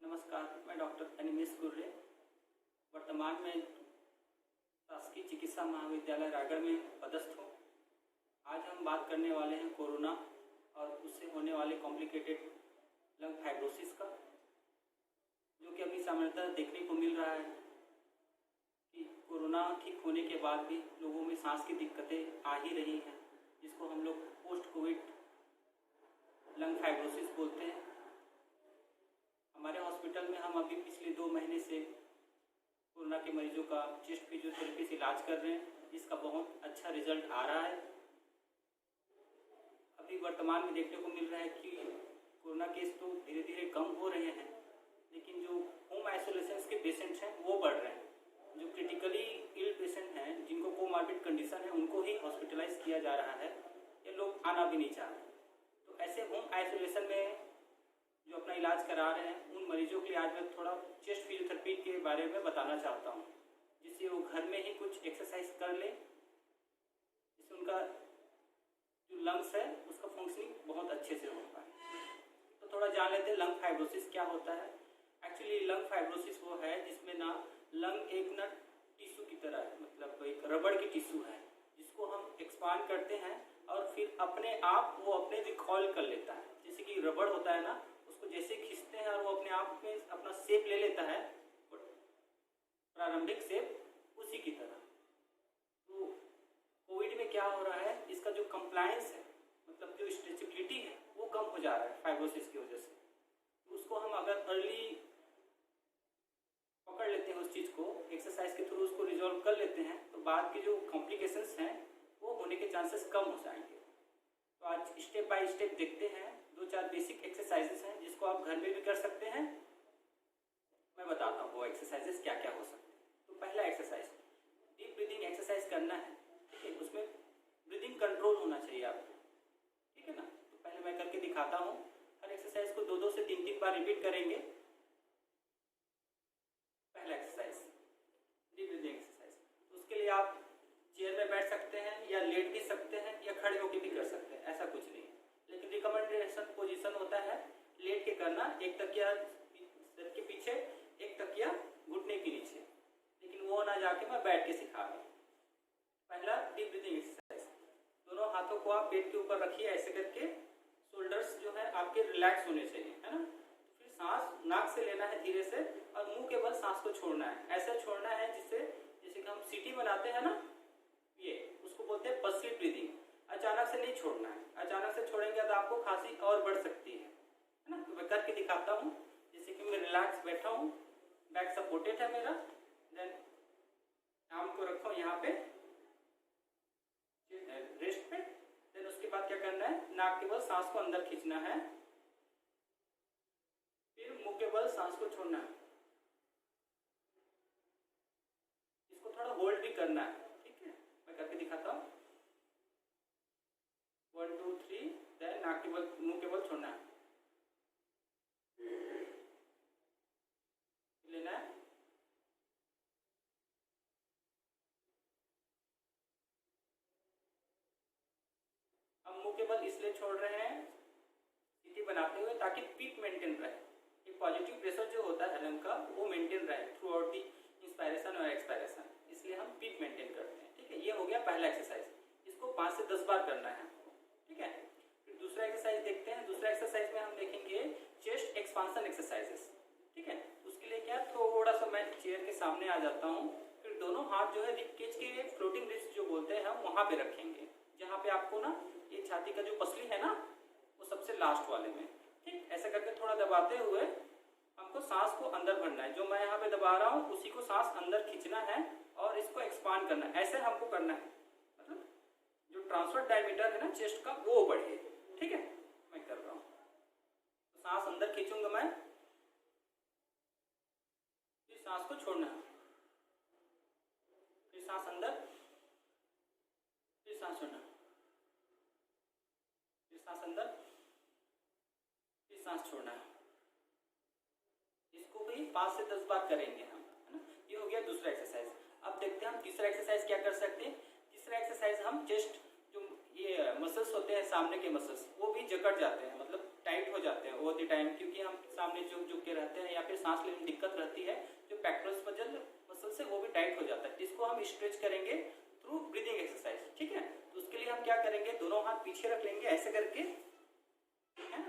नमस्कार, मैं डॉक्टर अनिमेश गुर्रे वर्तमान में शासकीय चिकित्सा महाविद्यालय रायगढ़ में पदस्थ हूँ। आज हम बात करने वाले हैं कोरोना और उससे होने वाले कॉम्प्लिकेटेड लंग फाइब्रोसिस का, जो कि अभी सामान्यतः देखने को मिल रहा है कि कोरोना ठीक होने के बाद भी लोगों में सांस की दिक्कतें आ ही रही हैं, जिसको हम लोग पोस्ट कोविड लंग फाइब्रोसिस बोलते हैं। हमारे हॉस्पिटल में हम अभी पिछले 2 महीने से कोरोना के मरीजों का चेस्ट फिजियोथेरेपी से इलाज कर रहे हैं, जिसका बहुत अच्छा रिजल्ट आ रहा है। अभी वर्तमान में देखने को मिल रहा है कि कोरोना केस तो धीरे धीरे कम हो रहे हैं, लेकिन जो होम आइसोलेशन के पेशेंट्स हैं वो बढ़ रहे हैं। जो क्रिटिकली इल पेशेंट हैं, जिनको कोमॉर्बिड कंडीशन है, उनको ही हॉस्पिटलाइज किया जा रहा है। ये लोग आना भी नहीं चाह रहे। तो ऐसे होम आइसोलेशन में जो अपना इलाज करा रहे हैं, उन मरीजों के लिए आज मैं थोड़ा चेस्ट फिजियोथेरेपी के बारे में बताना चाहता हूँ, जिससे वो घर में ही कुछ एक्सरसाइज कर ले, जिससे उनका जो लंग्स है उसका फंक्शनिंग बहुत अच्छे से हो पाए। तो थोड़ा जान लेते हैं लंग फाइब्रोसिस क्या होता है। एक्चुअली लंग फाइब्रोसिस वो है जिसमें ना लंग एक ना टिश्यू की तरह है, मतलब एक रबड़ की टिश्यू है, जिसको हम एक्सपांड करते हैं और फिर अपने आप वो अपने रिकॉल कर लेता है। जैसे कि रबड़ होता है ना, उसको जैसे खींचते हैं और वो अपने आप में अपना शेप ले लेता है, प्रारंभिक शेप, उसी की तरह। तो कोविड में क्या हो रहा है, इसका जो कंप्लायंस है, मतलब जो स्ट्रेचेबिलिटी है, वो कम हो जा रहा है फाइब्रोसिस की वजह से। तो उसको हम अगर अर्ली पकड़ लेते हैं, उस चीज़ को एक्सरसाइज के थ्रू उसको रिजॉल्व कर लेते हैं, तो बाद के जो कॉम्प्लिकेशंस हैं वो होने के चांसेस कम हो जाएंगे। तो आज स्टेप बाय स्टेप देखते हैं। 2-4 बेसिक एक्सरसाइजेस हैं जिसको आप घर में भी कर सकते हैं। मैं बताता हूँ वो एक्सरसाइजेस क्या क्या हो सकते हैं। तो पहला एक्सरसाइज डीप ब्रीदिंग एक्सरसाइज करना है, ठीक है। उसमें ब्रीदिंग कंट्रोल होना चाहिए आपको, ठीक है ना। तो पहले मैं करके दिखाता हूँ। हर एक्सरसाइज को 2-2 से 3-3 बार रिपीट करेंगे। पहला एक्सरसाइज डीप ब्रीदिंग एक्सरसाइज। तो उसके लिए आप चेयर में बैठ सकते हैं या लेट भी सकते हैं या खड़े होकर भी कर सकते हैं, ऐसा कुछ नहीं। लेकिन रिकमेंडेशन पोजीशन होता है लेट के करना, एक तकिया सर के पीछे, एक तकिया घुटने के नीचे। लेकिन वो ना जाके मैं बैठ के सिखा रहा हूँ। पहला डीप ब्रीदिंग एक्सरसाइज। दोनों हाथों को आप पेट के ऊपर रखिए ऐसे करके। शोल्डर्स जो है आपके रिलैक्स होने चाहिए, है ना। फिर सांस नाक से लेना है धीरे से, और मुंह के बल सांस को छोड़ना है। ऐसे छोड़ना है जिससे, जैसे कि हम सीटी बनाते हैं ना, ये उसको बोलते हैं पसली ब्रीदिंग। अचानक से नहीं छोड़ना है, अचानक से छोड़ेंगे तो आपको खांसी और बढ़ सकती है ना। तो मैं करके दिखाता हूँ। जैसे कि मैं रिलैक्स बैठा हूँ, बैक सपोर्टेड है मेरा, देन आर्म को रखो यहाँ पे रेस्ट पे। देन उसके बाद क्या करना है, नाक के बल सांस को अंदर खींचना है, फिर मुंह के बल सांस को छोड़ना है। इसको थोड़ा होल्ड भी करना है, ठीक है। मैं करके दिखाता हूँ। 1 2 3, देन नाक के बल मुंह के बल छोड़ना है, लेना है। हम मुंह के बल इसलिए छोड़ रहे हैं सीटी बनाते हुए, ताकि पीक मेंटेन रहे। एक पॉजिटिव प्रेशर जो होता है लंग का, वो मेंटेन रहे थ्रू आउट दी इंस्पायरेशन और एक्सपायरेशन, इसलिए हम पीक मेंटेन करते हैं, ठीक है। ये हो गया पहला एक्सरसाइज। इसको 5 से 10 बार करना है आपको, ठीक है। फिर दूसरा एक्सरसाइज देखते हैं। दूसरा एक्सरसाइज में हम देखेंगे चेस्ट एक्सपांशन एक्सरसाइजेस, ठीक है। उसके लिए क्या, थोड़ा सा मैं चेयर के सामने आ जाता हूँ। फिर दोनों हाथ जो है रिब केज के फ्लोटिंग रिस्ट जो बोलते हैं हम वहाँ पे रखेंगे, जहाँ पे आपको ना ये छाती का जो पसली है ना, वो सबसे लास्ट वाले में, ठीक। ऐसा करके थोड़ा दबाते हुए हमको सांस को अंदर भरना है। जो मैं यहाँ पे दबा रहा हूँ उसी को सांस अंदर खींचना है और इसको एक्सपांड करना है। ऐसे हमको करना है, मतलब जो ट्रांसफर डायमीटर है ना चेस्ट का, वो बढ़े, ठीक है। मैं कर रहा हूँ। तो सांस अंदर खींचूंगा मैं, फिर सांस को छोड़ना है, फिर सांस अंदर, फिर सांस छोड़ना, फिर सांस अंदर, फिर सांस छोड़ना है। इसको भी 5 से 10 बार करेंगे हम, है ना। ये हो गया दूसरा एक्सरसाइज। अब देखते हैं हम तीसरा एक्सरसाइज क्या कर सकते हैं। तीसरा एक्सरसाइज हम चेस्ट जो ये मसल्स होते हैं, सामने के मसल्स, वो भी जकड़ जाते हैं, मतलब टाइट हो जाते हैं ओवर द टाइम, क्योंकि हम सामने झुक झुक के रहते हैं या फिर सांस लेने में दिक्कत रहती है, जो पेक्टोरल्स मसल से वो भी टाइट हो जाता है। इसको हम स्ट्रेच करेंगे थ्रू ब्रीदिंग एक्सरसाइज, ठीक है। तो उसके लिए हम क्या करेंगे, दोनों हाथ पीछे रख लेंगे ऐसे करके, है ना।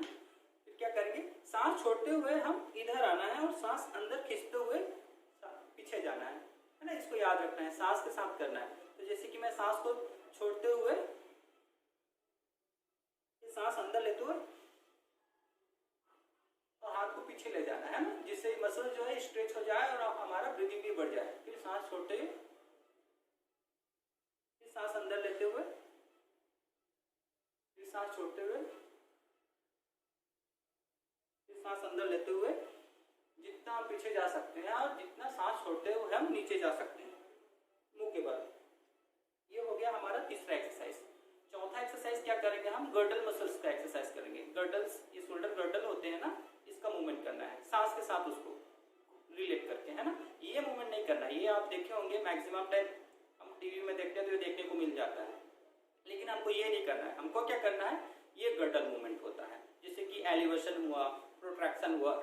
फिर क्या करेंगे, सांस छोड़ते हुए हम इधर आना है और सांस अंदर खींचते हुए पीछे जाना है ना। इसको याद रखना है, सांस के साथ करना है। तो जैसे कि मैं सांस को छोड़ते हुए सांस अंदर लेते हुए और हाथ को पीछे ले जाना है ना, जिससे मसल जो है स्ट्रेच हो जाए और हमारा ब्रीदिंग भी बढ़ जाए। फिर सांस छोड़ते हुए, फिर सांस अंदर लेते हुए, फिर सांस छोड़ते हुए, फिर सांस अंदर लेते हुए, जितना हम पीछे जा सकते हैं और जितना सांस छोड़ते हुए हम नीचे जा सकते हैं मुंह के बल। ये हो गया हमारा तीसरा एक्सरसाइज। चौथा एक्सरसाइज क्या करेंगे, हम गर्डल मसल्स का एक्सरसाइज करेंगे। गर्डल्स, ये शोल्डर गर्डल होते हैं ना, इसका मूवमेंट करना है सांस के साथ, उसको रिलेट करके, है ना। ये मूवमेंट नहीं करना है, ये आप देखे होंगे मैक्सिमम टाइम हम टीवी में देखते हैं तो ये देखने को मिल जाता है, लेकिन हमको ये नहीं करना है। हमको क्या करना है, ये गर्डल मूवमेंट होता है, जैसे कि एलिवेशन हुआ, प्रोट्रैक्शन हुआ,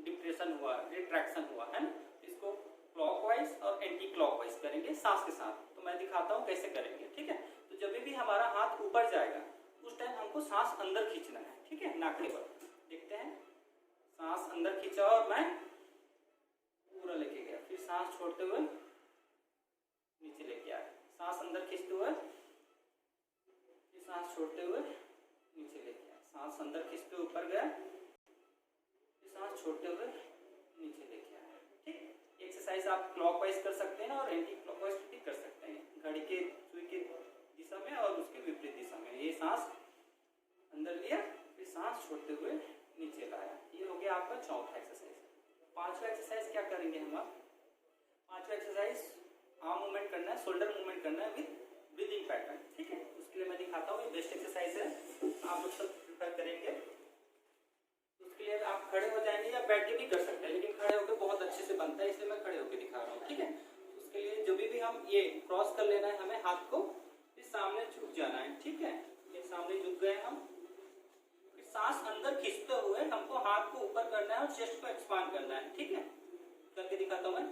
डिप्रेशन हुआ, रिट्रैक्शन हुआ, है ना। इसको क्लॉकवाइज और एंटी क्लॉकवाइज करेंगे सांस के साथ। तो मैं दिखाता हूँ कैसे करेंगे, ठीक है। तो जब भी हमारा हाथ ऊपर जाएगा उस टाइम हमको सांस अंदर खींचना है, ठीक है, नाक के बल। देखते हैं, सांस अंदर खींचा और मैं पूरा लेके गया, फिर सांस छोड़ते हुए नीचे लेके आया, सांस अंदर खींचते हुए, फिर सांस छोड़ते हुए नीचे लेके आया, सांस अंदर खींचते हुए ऊपर गया, फिर सांस छोड़ते हुए नीचे लेके आया, ठीक। एक्सरसाइज आप क्लॉकवाइज कर सकते हैं और एंटी क्लॉकवाइज भी कर सकते हैं, घड़ी के सुई के दिशा में और उसके विपरीत दिशा में। ये सांस अंदर लिया, फिर सांस छोड़ते हुए नीचे लाया। ये हो गया आपका चौथा एक्सरसाइज। पांचवा एक्सरसाइज क्या करेंगे हम, पांचवा एक्सरसाइज आर्म मूवमेंट करना है, शोल्डर मूवमेंट करना है विद ब्रीदिंग पैटर्न, ठीक है। उसके लिए मैं दिखाता हूँ, ये बेस्ट एक्सरसाइज है, आप लोग सब प्रिफर करेंगे। उसके लिए आप खड़े हो जाएंगे या बैठ के भी कर सकते हैं, लेकिन खड़े होकर बहुत अच्छे से बनता है, इसलिए मैं खड़े होकर दिखा रहा हूँ, ठीक है। उसके लिए जब भी हम ये क्रॉस कर लेना है हमें हाथ को, फिर सामने झुक जाना है, ठीक है। ये सामने झुक गए हम, फिर सांस अंदर खींचते हुए हमको हाथ को ऊपर करना है और चेस्ट को एक्सपांड करना है, ठीक है। करके दिखाता हूँ मैं,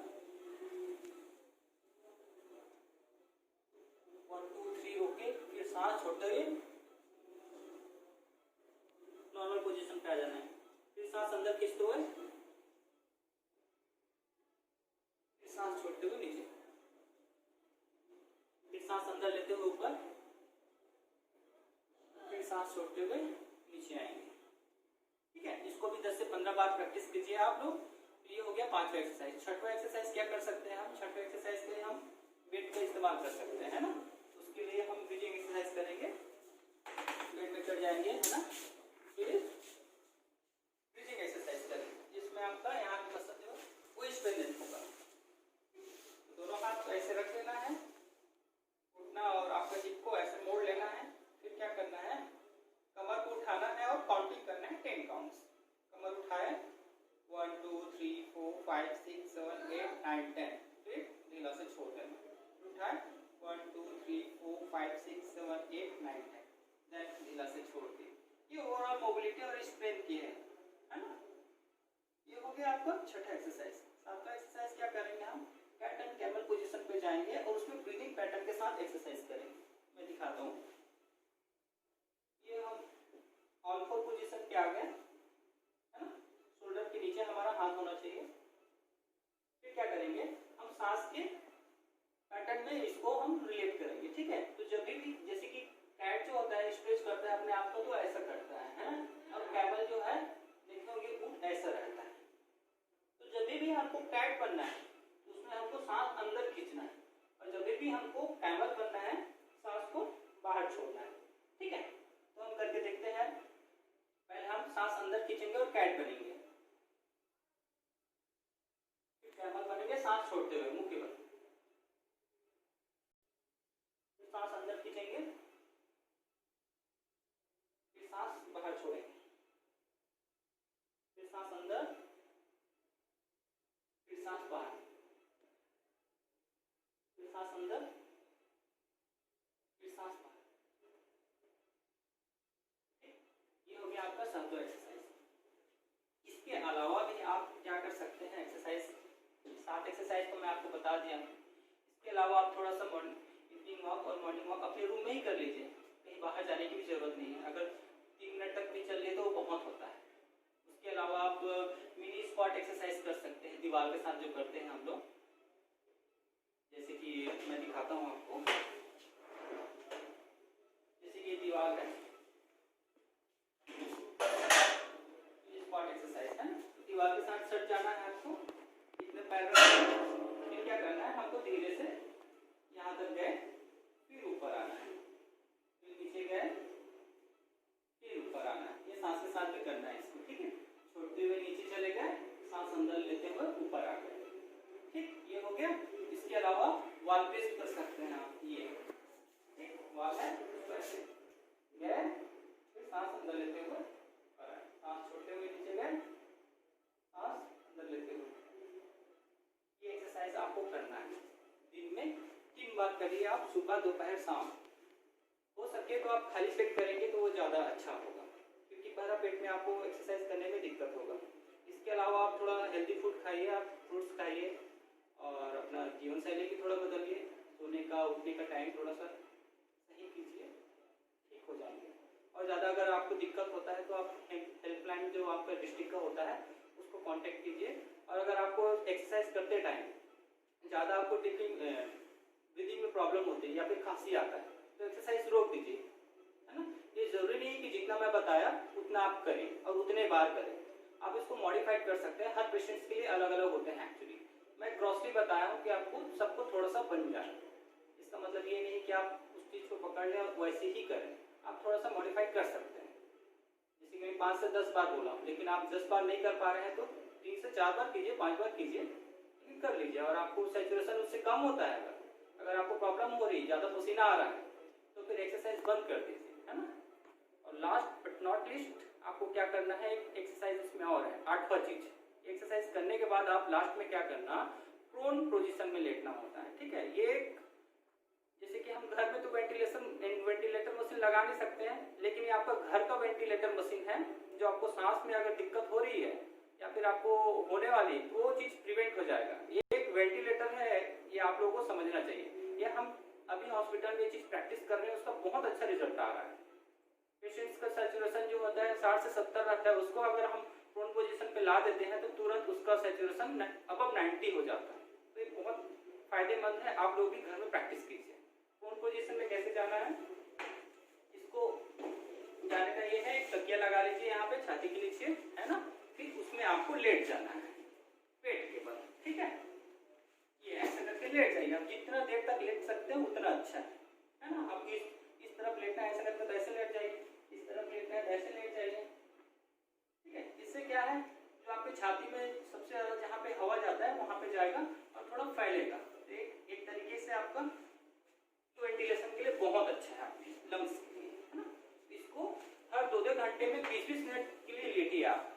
1 2 3 ओके। फिर सांस छोड़ते हुए नॉर्मल पोजीशन पे आ जाना है, फिर सांस अंदर खींचते हुए, फिर सांस छोड़ते हुए नीचे, फिर सांस अंदर लेते हुए ऊपर, फिर सांस छोड़ते हुए नीचे आएंगे, ठीक है। इसको भी 10 से 15 बार प्रैक्टिस कीजिए आप लोग। ये हो गया पांचवा एक्सरसाइज। छठवा एक्सरसाइज क्या कर सकते हैं हम, छठवा एक्सरसाइज के लिए हम वेट का इस्तेमाल कर सकते हैं, है ना। उसके लिए हम ब्रीदिंग एक्सरसाइज करेंगे, वेट में चढ़ जाएंगे, है ना। फिर ब्रीदिंग एक्सरसाइज करेंगे, जिसमें आपका यहाँ की मसल जो वो स्ट्रेंथन होगा। दोनों हाथ को ऐसे रख लेना है, उठना और आपका हिप को ऐसे मोड़ लेना है। फिर क्या करना है, कमर को उठाना है और काउंटिंग करना है 10 काउंट्स। कमर उठाए, 1 2 3 4 5 6 7 8 9 10, फिर ढीला से छोड़ देना। उठाए, 1 2 3 4 5 6 7 8 9 10, देन ढीला से छोड़ दी। ये ओवरऑल मोबिलिटी और स्ट्रेंथ की है ना। ये हो गया आपका छठा एक्सरसाइज। सातवां एक्सरसाइज क्या करेंगे, हम कैट एंड कैमल पोजीशन पे जाएंगे और उसमें ब्रीदिंग पैटर्न के साथ एक्सरसाइज करेंगे। मैं दिखाता हूँ, ये हम ऑल फोर पोजीशन पे आ गए, है ना। शोल्डर के नीचे हमारा हाथ होना चाहिए। फिर क्या करेंगे, हम सांस के पैटर्न में इसको हम रिलेट करेंगे, ठीक है। तो जब भी जैसे कि कैट जो होता है स्ट्रेच करता है अपने आप को तो ऐसा करता है ना, और कैमल जो है देखे होंगे ऊंट ऐसा रहता है। तो जब भी हमको कैट बनना है उसमें हमको सांस अंदर खींचना है, और जब भी हमको कैमल बनना है सांस को बाहर छोड़ना है, ठीक है। तो हम करके देखते हैं, पहले हम सांस अंदर खींचेंगे और कैट बनेंगे, फिर कैमल बनेंगे सांस छोड़ते हुए मुंह के बल, फिर सांस अंदर खींचेंगे, फिर सांस बाहर छोड़ेंगे, फिर सांस अंदर, फिर सांस बाहर, फिर सांस अंदर, फिर सांस बाहर। ये हो गया आपका सातवां एक्सरसाइज। आपको बता दिया। इसके अलावा आप थोड़ा सा इवनिंग वॉक और मॉर्निंग वॉक अपने रूम में ही कर लीजिए, कहीं बाहर जाने की भी ज़रूरत नहीं है। अगर 3 मिनट तक भी चल ले तो वो बहुत होता है। उसके अलावा आप मिनी स्क्वाट एक्सरसाइज कर सकते हैं दीवार के साथ, जो करते हैं हम लोग, जैसे कि मैं दिखाता हूँ आपको। जैसे कि ये दीवार है, स्क्वाट एक्सरसाइज है, तो दीवार के साथ सट जाना है आपको, इतने पैर रखना, फिर क्या करना है हमको, धीरे से यहाँ तक गए, फिर ऊपर आना है, फिर नीचे गए, फिर ऊपर आना है। ये सांस के साथ भी करना है इसको, ठीक है। छोड़ते हुए नीचे चले गए, सांस अंदर लेते हुए ऊपर आ गए, ठीक, ये हो गया। इसके अलावा वॉल प्रेस कर सकते हैं आप, ये ठीक वॉल है, ऐसे गए, फिर सांस अंदर लेते हुए ऊपर आए, सांस छोड़ते हुए नीचे गए, सांस अंदर लेते हुए। ये एक्सरसाइज आपको करना है दिन में 3 बार करिए आप, सुबह दोपहर शाम। हो सके तो आप खाली पेट करेंगे तो वो ज़्यादा अच्छा होगा, क्योंकि भरा पेट में आपको एक्सरसाइज करने में दिक्कत होगा। इसके अलावा आप थोड़ा हेल्दी फूड खाइए, आप फ्रूट्स खाइए, और अपना जीवन शैली भी थोड़ा बदलिए, सोने का उठने का टाइम थोड़ा सा सही कीजिए, ठीक हो जाएंगे। और ज़्यादा अगर आपको दिक्कत होता है तो आप हेल्पलाइन जो आपका डिस्ट्रिक्ट का होता है उसको कांटेक्ट कीजिए। और अगर आपको एक्सरसाइज करते टाइम ज़्यादा आपको ब्रीदिंग में प्रॉब्लम होती है या फिर खांसी आता है तो एक्सरसाइज रोक दीजिए, है ना। ये ज़रूरी नहीं कि जितना मैं बताया उतना आप करें और उतने बार करें, आप इसको मॉडिफाइड कर सकते हैं। हर पेशेंट्स के लिए अलग अलग होते हैं। एक्चुअली मैं ग्रॉसली बताया हूँ कि आपको सबको थोड़ा सा बन जाए, इसका मतलब ये नहीं कि आप उस चीज़ को पकड़ लें और वैसे ही करें, आप थोड़ा सा मॉडिफाइड कर सकते हैं। जैसे कि 5 से 10 बार बोला, लेकिन आप 10 बार नहीं कर पा रहे हैं तो 3 से 4 बार कीजिए, 5 बार कीजिए, लेकिन कर लीजिए। और आपको सैचुरेशन उससे कम होता है, अगर आपको प्रॉब्लम हो रही है, ज़्यादा पसीना आ रहा है, तो फिर एक्सरसाइज बंद कर दीजिए, है ना। और लास्ट बट नॉट लीस्ट आपको क्या करना है, एक एक्सरसाइज इसमें और है, 8वां चीज। एक्सरसाइज करने के बाद आप लास्ट में क्या करना, प्रोन पोजीशन में लेटना होता है, ठीक है। ये जैसे कि हम घर में तो वेंटिलेटर मशीन लगा नहीं सकते हैं, लेकिन ये आपका घर का वेंटिलेटर मशीन है, जो आपको सांस में अगर दिक्कत हो रही है या फिर आपको होने वाली है तो वो चीज़ प्रिवेंट हो जाएगा। ये एक वेंटिलेटर है, ये आप लोगों को समझना चाहिए। ये हम अभी हॉस्पिटल में ये चीज़ प्रैक्टिस कर रहे हैं, उसका बहुत अच्छा रिजल्ट आ रहा है। पेशेंट्स का सैचुरेशन जो होता है 60 से 70 रहता है, उसको अगर हम प्रोन पोजीशन पे ला देते हैं तो तुरंत उसका सैचुरेशन अबव 90 हो जाता है। तो ये बहुत फायदेमंद है, आप लोग भी घर में प्रैक्टिस कीजिए। प्रोन पोजीशन में कैसे जाना है, इसको जाने का ये है, एक तकिया लगा लीजिए यहाँ पे छाती के नीचे, है ना, फिर उसमें आपको लेट जाना है पेट के बल, ठीक है। ये ऐसे करके लेट जाइए, आप जितना देर तक लेट सकते हैं उतना अच्छा है ना। आप इस तरफ लेटना है, ऐसा करके तो ऐसे लेट जाइए, इस तरफ लेटना है तो ऐसे लेट जाइए, ठीक है। इससे क्या है, जो आपके छाती में सबसे ज़्यादा जहाँ पे हवा जाता है वहाँ पे जाएगा और थोड़ा फैलेगा। तो एक तरीके से आपका वेंटिलेशन के लिए बहुत अच्छा है आपके लंग्स के लिए, है ना। इसको हर 2-2 घंटे में 20-20 मिनट के लिए लेटिए आप,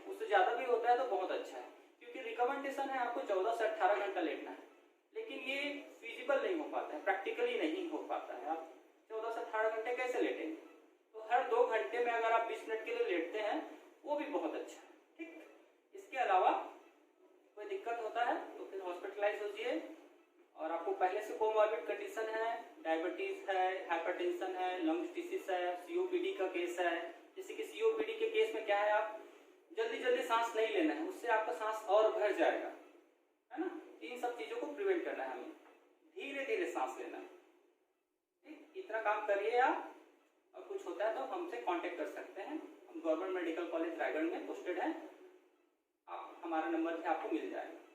उससे ज़्यादा भी होता है तो बहुत अच्छा है, क्योंकि रिकमेंडेशन है आपको 14 से 18 घंटा लेटना है, लेकिन ये फिजिबल नहीं हो पाता है, प्रैक्टिकली नहीं हो पाता है। आप 14 से 18 घंटे कैसे लेटेंगे, तो हर 2 घंटे में अगर आप 20 मिनट के लिए लेटते हैं वो भी बहुत अच्छा है, ठीक। इसके अलावा कोई दिक्कत होता है तो फिर हॉस्पिटलाइज होइए। और आपको पहले से कोमॉर्बिड कंडीशन है, डायबिटीज है, हाइपरटेंशन है, लंग्स डिसीज है, सीओपीडी का केस है। जैसे कि सीओपीडी के केस में क्या है, आप जल्दी सांस नहीं लेना है, उससे आपका सांस और भर जाएगा, है ना। इन सब चीजों को प्रिवेंट करना है हमें, धीरे धीरे सांस लेना, ठीक। इतना काम करिए आप, और कुछ होता है तो हमसे कांटेक्ट कर सकते हैं। हम गवर्नमेंट मेडिकल कॉलेज रायगढ़ में पोस्टेड हैं, आप हमारा नंबर भी आपको मिल जाएगा।